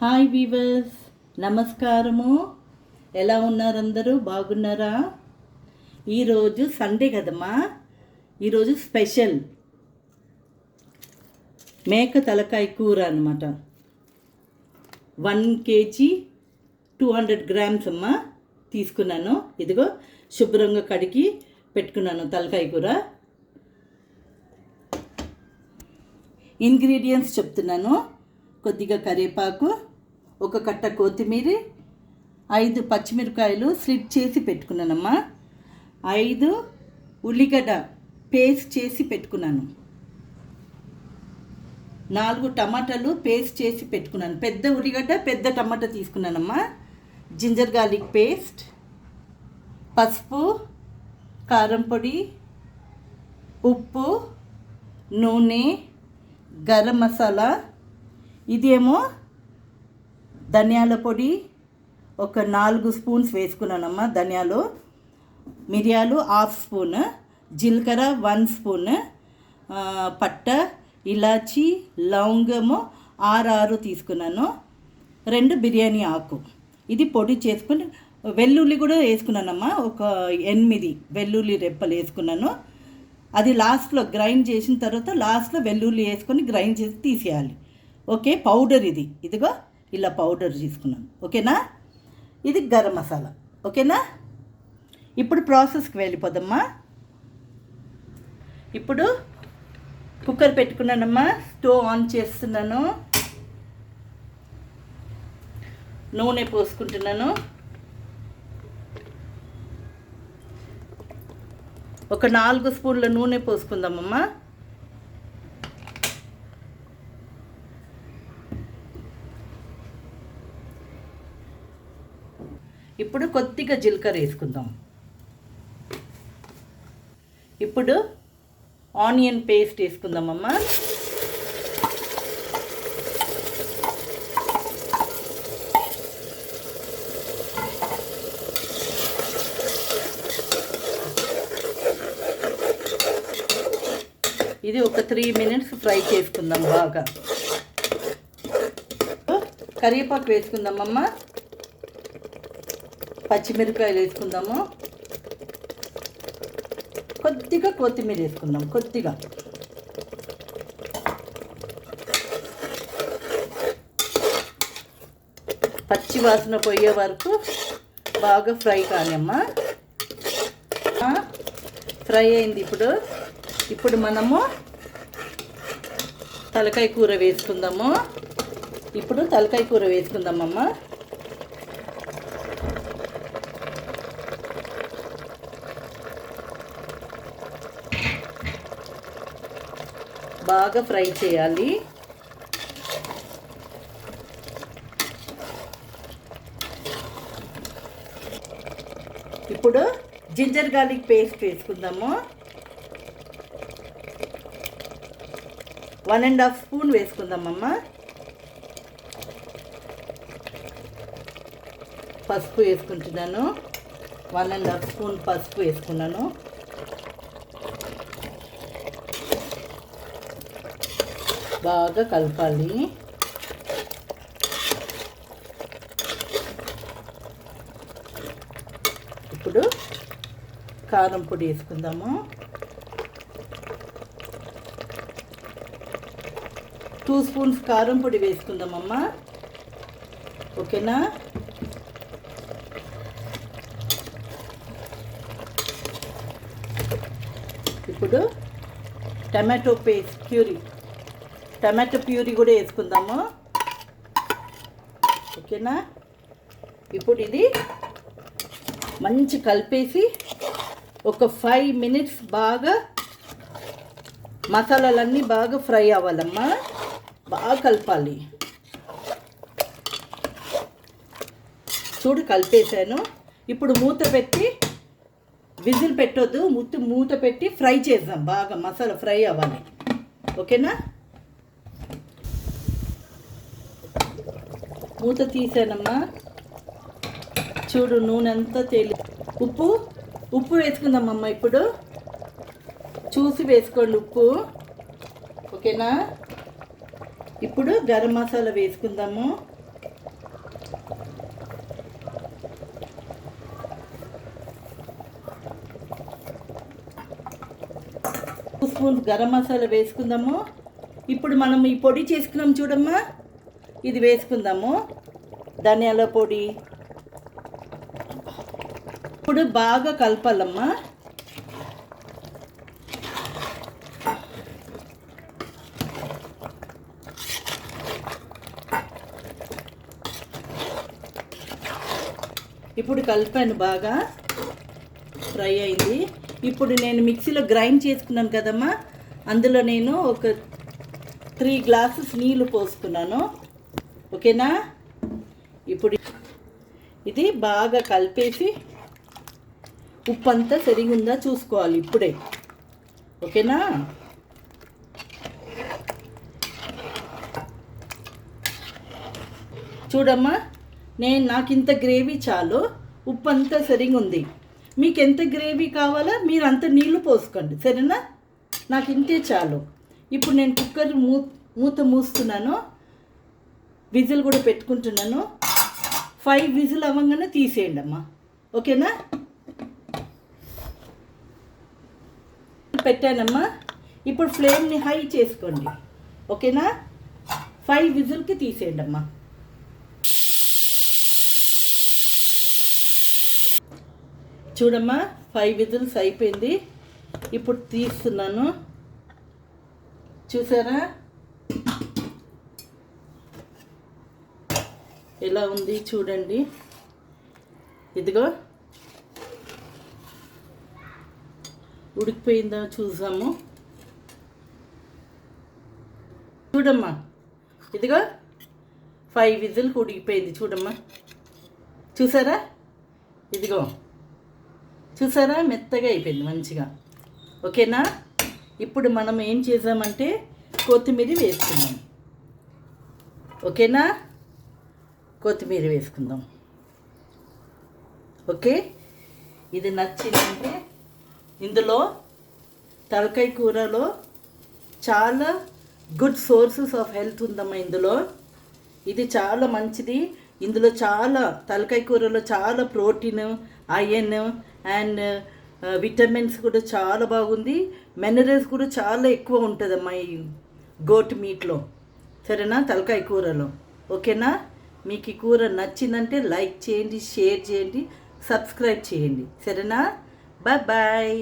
Hi weavers, నమస్కారము. ఎలా ఉన్నారు? అందరూ బాగున్నారా? ఈరోజు సండే కదమ్మా. ఈరోజు స్పెషల్ మేక తలకాయ కూర అనమాట. 1 kg 200 grams అమ్మా తీసుకున్నాను. ఇదిగో శుభ్రంగా కడిగి పెట్టుకున్నాను తలకాయ కూర. ఇంగ్రీడియంట్స్ చెప్తున్నాను. కొద్దిగా కరివేపాకు, ఒక కట్ట కొత్తిమీర, 5 పచ్చిమిరపకాయలు స్లిట్ చేసి పెట్టుకున్నానమ్మా, 5 ఉల్లిగడ్డ పేస్ట్ చేసి పెట్టుకున్నాను, 4 టమాటాలు పేస్ట్ చేసి పెట్టుకున్నాను. పెద్ద ఉల్లిగడ్డ పెద్ద టమాటా తీసుకున్నానమ్మా. జింజర్ గార్లిక్ పేస్ట్, పసుపు, కారం పొడి, ఉప్పు, నూనె, గరం మసాలా, ఇదేమో ధనియాల పొడి ఒక 4 స్పూన్స్ వేసుకున్నానమ్మా. ధనియాలు, మిరియాలు 1/2 స్పూన్, జీలకర్ర 1 స్పూన్, పట్ట, ఇలాచి, లవంగము 6 తీసుకున్నాను, 2 బిర్యానీ ఆకు. ఇది పొడి చేసుకుని, వెల్లుల్లి కూడా వేసుకున్నానమ్మా. ఒక 8 వెల్లుల్లి రెప్పలు వేసుకున్నాను. అది లాస్ట్లో గ్రైండ్ చేసిన తర్వాత లాస్ట్లో వెల్లుల్లి వేసుకొని గ్రైండ్ చేసి తీసేయాలి. ఓకే, పౌడర్ ఇది. ఇదిగో ఇలా పౌడర్ తీసుకున్నాను. ఓకేనా? ఇది గరం మసాలా. ఓకేనా? ఇప్పుడు ప్రాసెస్కి వెళ్ళిపోదమ్మా. ఇప్పుడు కుక్కర్ పెట్టుకున్నానమ్మా. స్టవ్ ఆన్ చేస్తున్నాను. నూనె పోసుకుంటున్నాను. ఒక 4 స్పూన్ల నూనె పోసుకుందామమ్మా. ఇప్పుడు కొద్దిగా జీలకర్ర వేసుకుందాం. ఇప్పుడు ఆనియన్ పేస్ట్ వేసుకుందామమ్మా. ఇది ఒక 3 minutes ఫ్రై చేసుకుందాం బాగా. కరివేపాకు వేసుకుందామమ్మా. పచ్చిమిరపకాయలు వేసుకుందాము. కొద్దిగా కొత్తిమీర వేసుకుందాం. కొద్దిగా పచ్చి వాసన పోయే వరకు బాగా ఫ్రై కానిమ్మా. ఫ్రై అయింది. ఇప్పుడు మనము తలకాయ కూర వేసుకుందాము. ఇప్పుడు తలకాయ కూర వేసుకుందామమ్మా. బాగా ఫ్రై చేయాలి. ఇప్పుడు జింజర్ గార్లిక్ పేస్ట్ వేసుకుందాము. 1.5 స్పూన్ వేసుకుందామమ్మా. పసుపు వేసుకుంటున్నాను. 1.5 స్పూన్ పసుపు వేసుకున్నాను. బాగా కలపాలి. ఇప్పుడు కారం పొడి వేసుకుందాము. 2 స్పూన్స్ కారం పొడి వేసుకుందామమ్మా. ఓకేనా? ఇప్పుడు టమాటో ప్యూరీ కూడా వేసుకుందాము. ఓకేనా? ఇప్పుడు ఇది మంచి కలిపేసి ఒక 5 minutes బాగా మసాలాలన్నీ బాగా ఫ్రై అవ్వాలమ్మా. బాగా కలపాలి. చూడు కలిపేసాను. ఇప్పుడు మూత పెట్టి, విజిల్ పెట్టొద్దు, మూత పెట్టి ఫ్రై చేద్దాం. బాగా మసాలా ఫ్రై అవ్వాలి. ఓకేనా? మూత తీసానమ్మా. చూడు నూనె అంతా ఉప్పు వేసుకుందామమ్మా. ఇప్పుడు చూసి వేసుకోండి ఉప్పు. ఓకేనా? ఇప్పుడు గరం మసాలా వేసుకుందాము. స్పూన్స్ గరం మసాలా వేసుకుందాము. ఇప్పుడు మనం ఈ పొడి చేసుకున్నాం చూడమ్మా, ఇది వేసుకుందాము. ధనియాల పొడి. ఇప్పుడు బాగా కలపాలమ్మా. ఇప్పుడు కలిపాను, బాగా ఫ్రై అయింది. ఇప్పుడు నేను మిక్సీలో గ్రైండ్ చేసుకున్నాను కదమ్మా, అందులో నేను ఒక 3 గ్లాసెస్ నీళ్ళు పోసుకున్నాను. ఓకేనా? ఇప్పుడు ఇది బాగా కలిపేసి ఉప్పు అంతా సరిగా ఉందా చూసుకోవాలి ఇప్పుడే. ఓకేనా? చూడమ్మా, నాకు ఇంత గ్రేవీ చాలు, ఉప్పు అంతా సరిగా ఉంది. మీకు ఎంత గ్రేవీ కావాలో మీరు అంత నీళ్ళు పోసుకోండి, సరేనా? నాకు ఇంతే చాలు. ఇప్పుడు నేను కుక్కర్ మూత మూస్తున్నాను, విజిల్ కూడా పెట్టుకుంటున్నాను. 5 విజిల్ అవ్వగానే తీసేయండి అమ్మా. ఓకేనా? పెట్టానమ్మా. ఇప్పుడు ఫ్లేమ్ని హై చేసుకోండి. ఓకేనా? 5 విజిల్కి తీసేయండి అమ్మా. చూడమ్మా, 5 విజిల్స్ అయిపోయింది. ఇప్పుడు తీస్తున్నాను. చూసారా ఎలా ఉంది? చూడండి, ఇదిగో ఉడికిపోయిందా చూసాము. చూడమ్మా, ఇదిగో 5 విజిల్కి ఉడికిపోయింది. చూడమ్మా, చూసారా? ఇదిగో చూసారా, మెత్తగా అయిపోయింది మంచిగా. ఓకేనా? ఇప్పుడు మనం ఏం చేసామంటే కొత్తిమీర వేసుకుందాం. ఓకేనా? కొత్తిమీర వేసుకుందాం. ఓకే, ఇది నచ్చిందంటే ఇందులో తలకాయ కూరలో చాలా గుడ్ సోర్సెస్ ఆఫ్ హెల్త్ ఉందమ్మా. ఇది చాలా మంచిది. ఇందులో చాలా తలకాయ కూరలో చాలా ప్రోటీన్, ఐరన్ అండ్ విటమిన్స్ కూడా చాలా బాగుంది. మినరల్స్ కూడా చాలా ఎక్కువ ఉంటుందమ్మా ఈ గోట్ మీట్లో, సరేనా? తలకాయ కూరలో. ఓకేనా? మీకు ఈ కూర నచ్చిందంటే లైక్ చేయండి, షేర్ చేయండి, సబ్స్క్రైబ్ చేయండి, సరేనా? Bye bye.